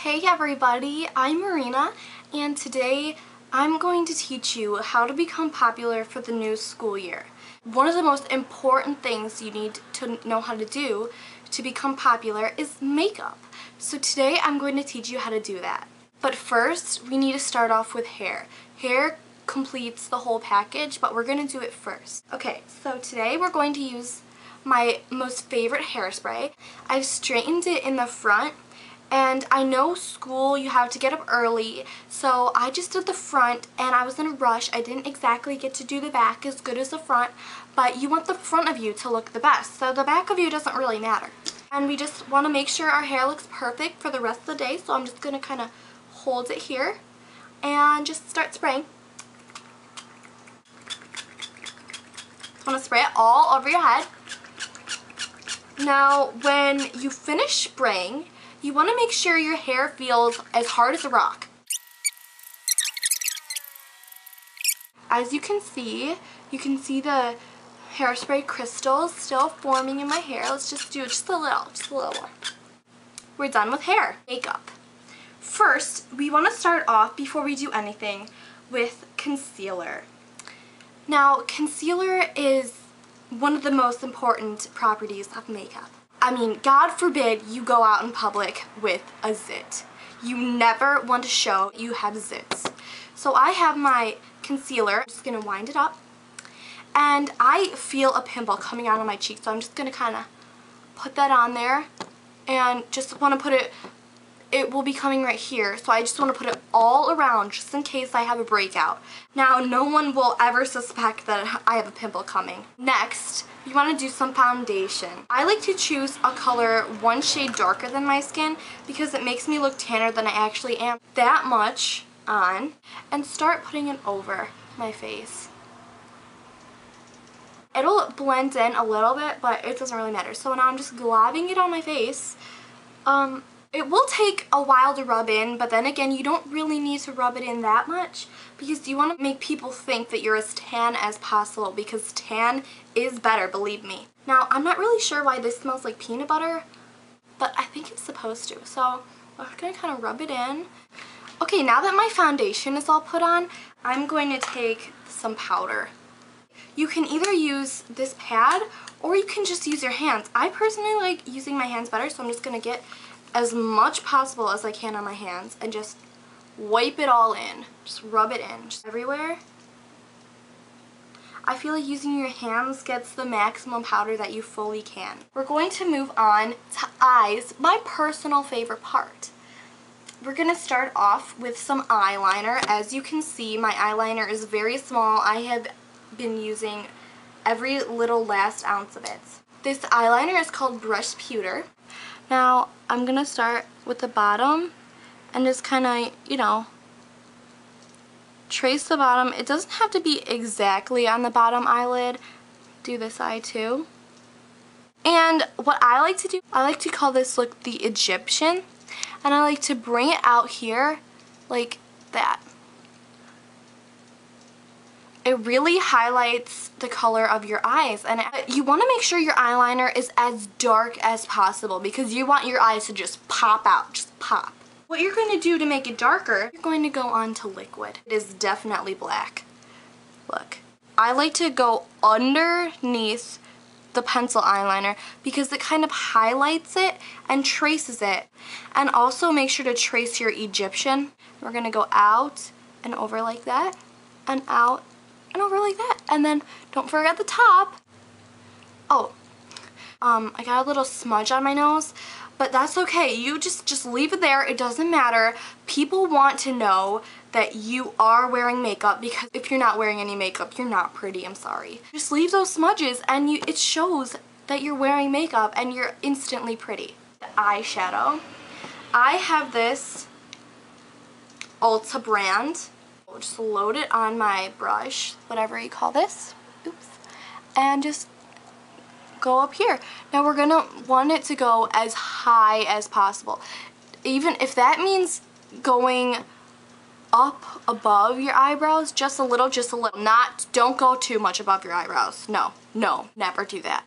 Hey everybody, I'm Marina, and today I'm going to teach you how to become popular for the new school year. One of the most important things you need to know how to do to become popular is makeup. So today I'm going to teach you how to do that. But first, we need to start off with hair. Hair completes the whole package, but we're going to do it first. Okay, so today we're going to use my most favorite hairspray. I've straightened it in the front. And I know school, you have to get up early, so I just did the front and I was in a rush. I didn't exactly get to do the back as good as the front, but you want the front of you to look the best, so the back of you doesn't really matter. And we just want to make sure our hair looks perfect for the rest of the day, so I'm just going to kind of hold it here and just start spraying. Just want to spray it all over your head. Now, when you finish spraying, you want to make sure your hair feels as hard as a rock. As you can see the hairspray crystals still forming in my hair. Let's just do just a little more. We're done with hair. Makeup. First, we want to start off, before we do anything, with concealer. Now, concealer is one of the most important properties of makeup. I mean, God forbid you go out in public with a zit. You never want to show you have zits. So I have my concealer. I'm just going to wind it up. And I feel a pimple coming out on my cheek, so I'm just going to kind of put that on there. And just want to put it will be coming right here, so I just want to put it all around just in case I have a breakout. Now, no one will ever suspect that I have a pimple coming. Next, you want to do some foundation. I like to choose a color one shade darker than my skin because it makes me look tanner than I actually am. That much on, and start putting it over my face. It'll blend in a little bit, but it doesn't really matter. So now I'm just globbing it on my face. It will take a while to rub in, but then again, you don't really need to rub it in that much because you want to make people think that you're as tan as possible, because tan is better, believe me. Now, I'm not really sure why this smells like peanut butter, but I think it's supposed to. So I'm going to kind of rub it in. Okay, now that my foundation is all put on, I'm going to take some powder. You can either use this pad or you can just use your hands. I personally like using my hands better, so I'm just going to get as much possible as I can on my hands and just wipe it all in. Just rub it in just everywhere. I feel like using your hands gets the maximum powder that you fully can. We're going to move on to eyes, my personal favorite part. We're going to start off with some eyeliner. As you can see, my eyeliner is very small. I have been using every little last ounce of it. This eyeliner is called Brush Pewter. Now, I'm going to start with the bottom and just kind of, trace the bottom. It doesn't have to be exactly on the bottom eyelid. Do this eye too. And what I like to do, I like to call this look the Egyptian. And I like to bring it out here like that. It really highlights the color of your eyes, and you want to make sure your eyeliner is as dark as possible because you want your eyes to just pop out, just pop. What you're going to do to make it darker, you're going to go on to liquid. It is definitely black. Look, I like to go underneath the pencil eyeliner because it kind of highlights it and traces it. And also make sure to trace your Egyptian. We're going to go out and over like that, and out and over like that, and then don't forget the top. Oh, I got a little smudge on my nose, but that's okay. You just leave it there. It doesn't matter. People want to know that you are wearing makeup, because if you're not wearing any makeup, you're not pretty. I'm sorry. Just leave those smudges, and it shows that you're wearing makeup, and you're instantly pretty. The eyeshadow. I have this Ulta brand. Just load it on my brush, whatever you call this, oops, and just go up here. Now we're gonna want it to go as high as possible, even if that means going up above your eyebrows, just a little. Don't go too much above your eyebrows. No, never do that.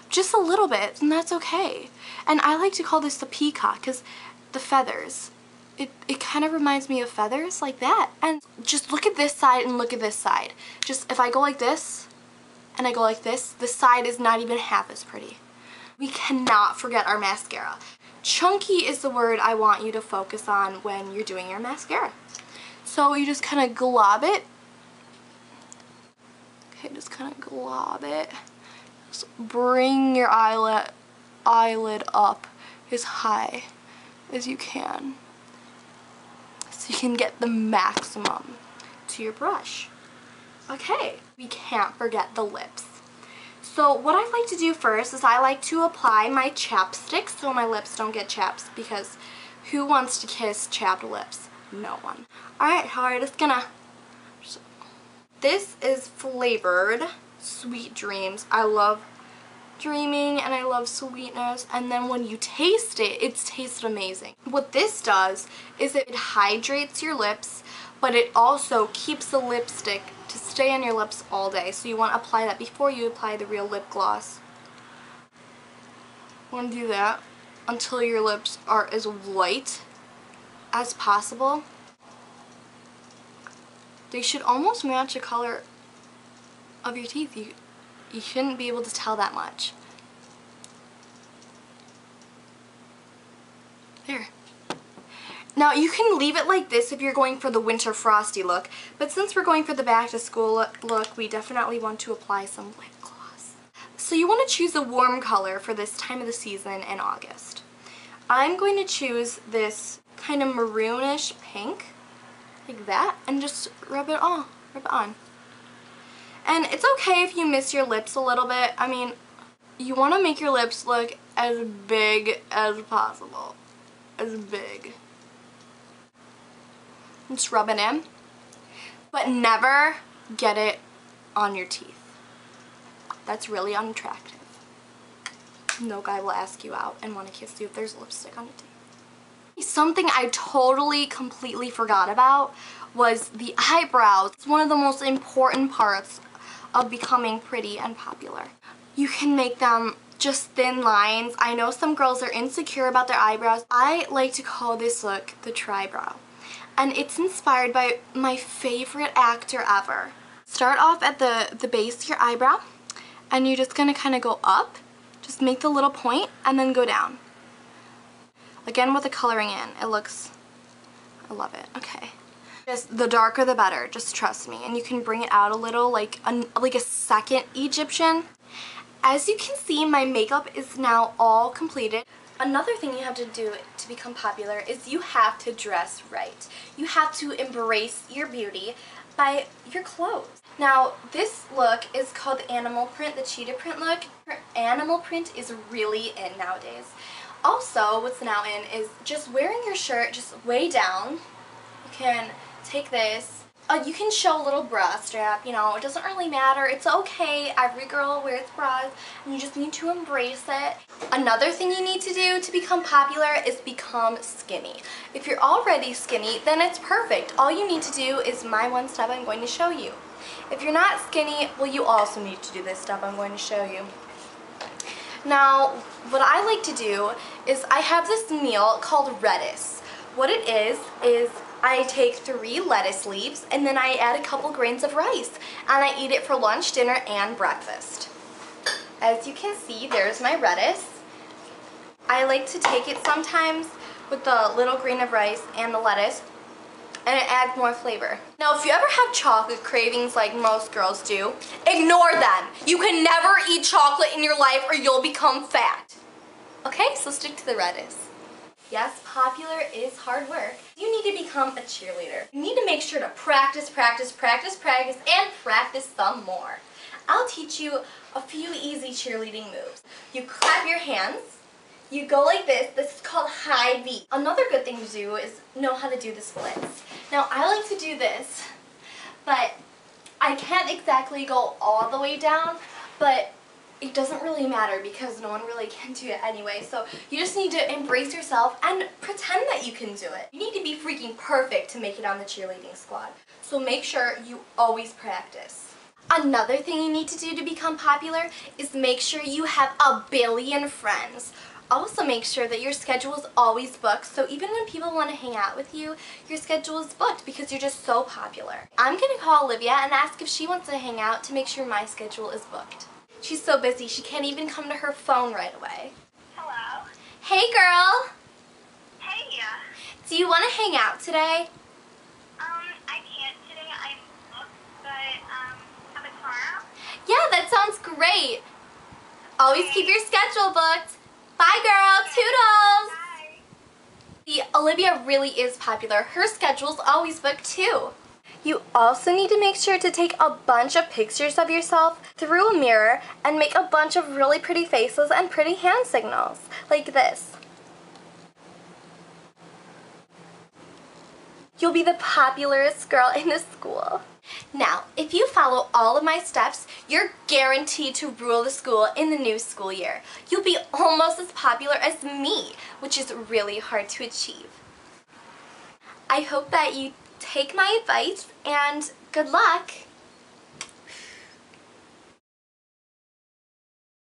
Just a little bit, and that's okay. And I like to call this the peacock because the feathers, it kind of reminds me of feathers like that. And just look at this side and look at this side. Just if I go like this and I go like this, the side is not even half as pretty. We cannot forget our mascara. Chunky is the word I want you to focus on when you're doing your mascara. So you just kind of glob it. Okay, just kind of glob it. Just bring your eyelid up as high as you can, so you can get the maximum to your brush. Okay, we can't forget the lips. So what I like to do first is I like to apply my chapstick so my lips don't get chapped, because who wants to kiss chapped lips? No one. Alright, we're just gonna... This is flavored Sweet Dreams. I love dreaming and I love sweetness, and then when you taste it, it tastes amazing. What this does is it hydrates your lips, but it also keeps the lipstick to stay on your lips all day. So you want to apply that before you apply the real lip gloss. You want to do that until your lips are as white as possible. They should almost match the color of your teeth. You shouldn't be able to tell that much. There. Now you can leave it like this if you're going for the winter frosty look, but since we're going for the back to school look, we definitely want to apply some lip gloss. So you want to choose a warm color for this time of the season in August. I'm going to choose this kind of maroonish pink, like that, and just rub it on. And it's okay if you miss your lips a little bit. I mean, you want to make your lips look as big as possible. As big. Just rub it in. But never get it on your teeth. That's really unattractive. No guy will ask you out and want to kiss you if there's lipstick on your teeth. Something I totally, completely forgot about was the eyebrows. It's one of the most important parts of becoming pretty and popular. You can make them just thin lines. I know some girls are insecure about their eyebrows. I like to call this look the tri-brow. And it's inspired by my favorite actor ever. Start off at the base of your eyebrow, and you're just gonna kind of go up. Just make the little point and then go down. Again with the coloring in. It looks, I love it. Okay. Just the darker the better, just trust me. And you can bring it out a little, like a second Egyptian. As you can see, my makeup is now all completed. Another thing you have to do to become popular is you have to dress right. You have to embrace your beauty by your clothes. Now, this look is called the animal print, the cheetah print look. Animal print is really in nowadays. Also, what's now in is just wearing your shirt just way down. You can take this. You can show a little bra strap, you know, it doesn't really matter. It's okay. Every girl wears bras, and you just need to embrace it. Another thing you need to do to become popular is become skinny. If you're already skinny, then it's perfect. All you need to do is my one step I'm going to show you. If you're not skinny, well, you also need to do this step I'm going to show you. Now, what I like to do is I have this meal called lettuce. What it is I take 3 lettuce leaves and then I add a couple grains of rice, and I eat it for lunch, dinner, and breakfast. As you can see, there's my lettuce. I like to take it sometimes with the little grain of rice and the lettuce, and it adds more flavor. Now, if you ever have chocolate cravings like most girls do, ignore them. You can never eat chocolate in your life or you'll become fat. Okay, so stick to the lettuce. Yes, popular is hard work. You need to become a cheerleader. You need to make sure to practice, practice, practice, practice, and practice some more. I'll teach you a few easy cheerleading moves. You clap your hands. You go like this. This is called high V. Another good thing to do is know how to do the splits. Now, I like to do this, but I can't exactly go all the way down, but it doesn't really matter because no one really can do it anyway. So you just need to embrace yourself and pretend that you can do it. You need to be freaking perfect to make it on the cheerleading squad. So make sure you always practice. Another thing you need to do to become popular is make sure you have a billion friends. Also make sure that your schedule is always booked, so even when people want to hang out with you, your schedule is booked because you're just so popular. I'm going to call Olivia and ask if she wants to hang out to make sure my schedule is booked. She's so busy, she can't even come to her phone right away. Hello? Hey girl! Hey! Do you want to hang out today? I can't today. I'm booked, but, how about tomorrow? Yeah, that sounds great. Always keep your schedule booked. Bye girl, toodles! Bye! See, Olivia really is popular. Her schedule's always booked too. You also need to make sure to take a bunch of pictures of yourself through a mirror and make a bunch of really pretty faces and pretty hand signals, like this. You'll be the popularest girl in the school. Now, if you follow all of my steps, you're guaranteed to rule the school in the new school year. You'll be almost as popular as me, which is really hard to achieve. I hope that you take my advice, and good luck!